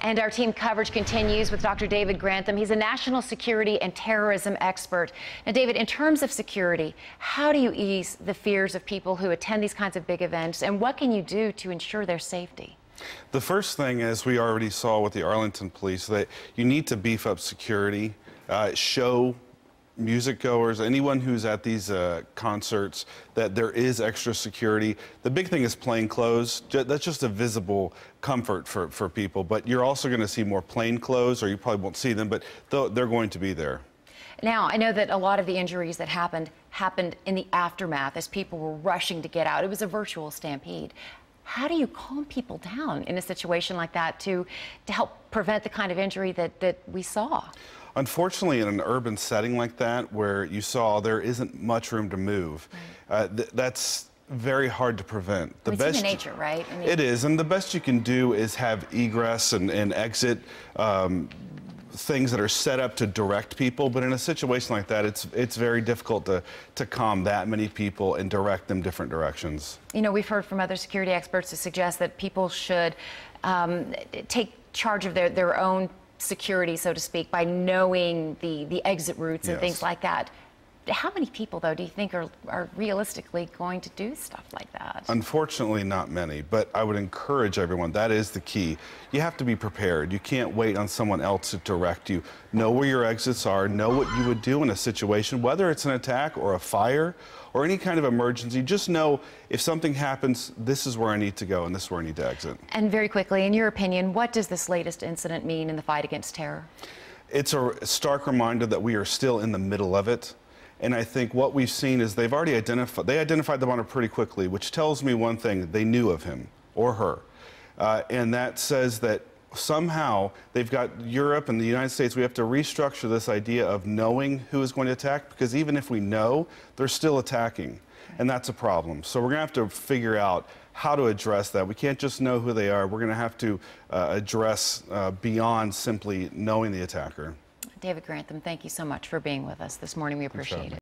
And our team coverage continues with Dr. David Grantham. He's a national security and terrorism expert. Now, David, in terms of security, how do you ease the fears of people who attend these kinds of big events, and what can you do to ensure their safety? The first thing, as we already saw with the Arlington police, that you need to beef up security, show music goers, anyone who's at these concerts, that there is extra security. The big thing is plain clothes. That's just a visible comfort for people, but you're also going to see more plain clothes, or you probably won't see them, but they're going to be there. Now, I know that a lot of the injuries that happened in the aftermath as people were rushing to get out. It was a virtual stampede. How do you calm people down in a situation like that to help prevent the kind of injury that we saw? Unfortunately, in an urban setting like that, where you saw there isn't much room to move, that's very hard to prevent. It's human nature, right? I mean, it is, and the best you can do is have egress and exit things that are set up to direct people. But in a situation like that, it's very difficult to calm that many people and direct them different directions. You know, we've heard from other security experts to suggest that people should take charge of their own security, so to speak, by knowing the exit routes and things like that. How many people, though, do you think are realistically going to do stuff like that? Unfortunately, not many, but I would encourage everyone. That is the key. You have to be prepared. You can't wait on someone else to direct you. Know where your exits are. Know what you would do in a situation, whether it's an attack or a fire or any kind of emergency. Just know if something happens, this is where I need to go and this is where I need to exit. And very quickly, in your opinion, what does this latest incident mean in the fight against terror? It's a stark reminder that we are still in the middle of it. And I think what we've seen is they've already identified the runner pretty quickly, which tells me one thing: they knew of him or her. And that says that somehow they've got Europe and the United States, we have to restructure this idea of knowing who is going to attack, because even if we know, they're still attacking. And that's a problem. So we're going to have to figure out how to address that. We can't just know who they are. We're going to have to address beyond simply knowing the attacker. David Grantham, thank you so much for being with us this morning. We appreciate it.